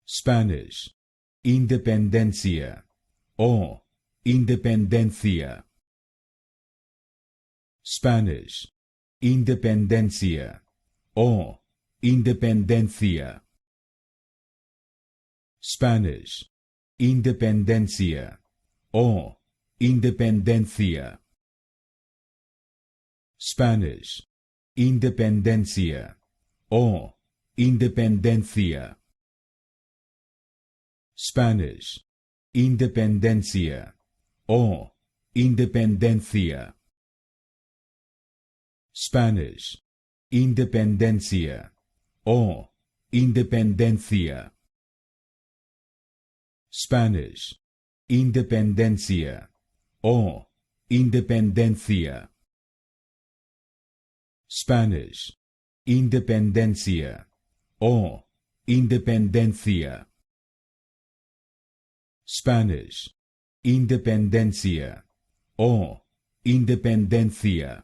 Spanish, Independencia o Independencia. Spanish, Independencia o Independencia. Spanish, Independencia o Independencia. Spanish, Independencia o Independencia. Spanish, Independencia o Independencia. Spanish, Independencia o Independencia. Spanish, Independencia o Independencia. Spanish, Independencia o Independencia. Spanish, Independencia o Independencia.